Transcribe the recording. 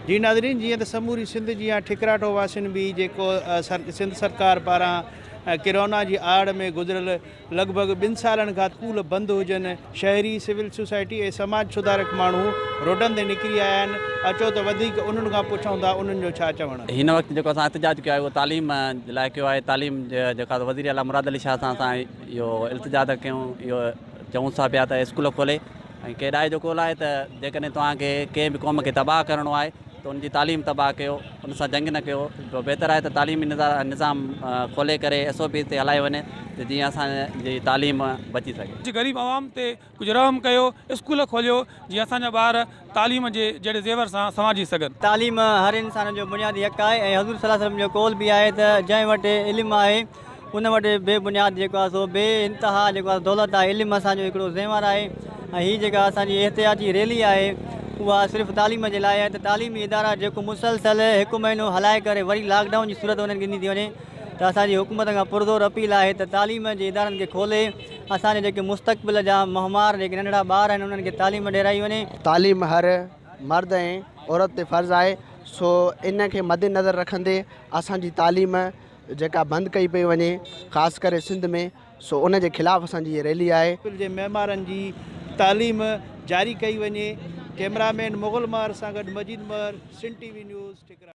जी नाज़रीन, जीअं त समूरी सिंध जी ठिकराटो वासियुनि भी जेको सिंध सरकार पारां कोरोना जी आड़ में गुज़िरियल लॻभॻि 2 सालनि खां स्कूल बंदि हुजनि, शहरी सिविल सोसाइटी ऐं समाज सुधारक माण्हू रोडनि ते निकिरी आया आहिनि। अचो त वधीक उन्हनि खां पुछूं था उन्हनि जो छा चवणु। हिन वक़्तु जेको असां एहतिजाज कयो आहे उहो तालीम जे लाइ कयो आहे। तालीम जेका वज़ीर आला मुराद अली शाह सां असां इहो इल्तिजा था कयूं, इहो चऊं था पिया त स्कूल खोले ऐं केॾाए जो कोल आहे त जेकॾहिं तव्हांखे कंहिं बि क़ौम खे तबाह करिणो आहे त उनजी तालीम तबाह कयो, उन सां जंग न कयो। बहितर आहे त तालीमी निज़ाम खोले करे SOP ते हलाए वञे त जीअं असांजी तालीम बची सघे। ग़रीब आवाम ते कुझु रहम कयो, स्कूल खोलियो जीअं असांजा ॿार तालीम जे जहिड़े ज़ेवर सां संवाजी सघनि। तालीम हर इंसान जो बुनियादी हक़ आहे ऐं हज़ूर सल्लल्लाहु अलैहि वसल्लम जो कौल बि आहे त जंहिं वटि इल्मु आहे उन वटि बेबुनियाद जेको आहे सो बे इंतिहा जेको आहे दौलत आहे। इल्मु असांजो हिकिड़ो ज़ेवर आहे ऐं हीअ जेका असांजी एहतियाती रैली आहे उहा सिर्फ़ु तालीम जे लाइ आहे त तालीमी इदारा जेको मुसलसल 1 महीनो हलाए करे वरी लॉकडाउन जी सूरत उन्हनि खे ॾिनी थी वञे त असांजी हुकूमत खां पुरज़ोर अपील आहे त तालीम जे इदारनि खे खोले असांजे जेके मुस्तक़बिल जा महमार जेके नंढड़ा ॿार आहिनि उन्हनि खे तालीम ॾियराई वञे। तालीम हर मर्द ऐं औरत ते फ़र्ज़ु आहे, सो इन खे मद्देनज़र रखंदे असांजी तालीम जेका बंदि कई पई वञे ख़ासि करे सिंध में, सो उन जे ख़िलाफ़ु असांजी हीअ रैली आहे। जे महिमारनि जी तालीम जारी कई वञे। कैमरामैन मुग़ल महर सां गॾु मजीद महर, सिंध TV न्यूज़ ठिकरा।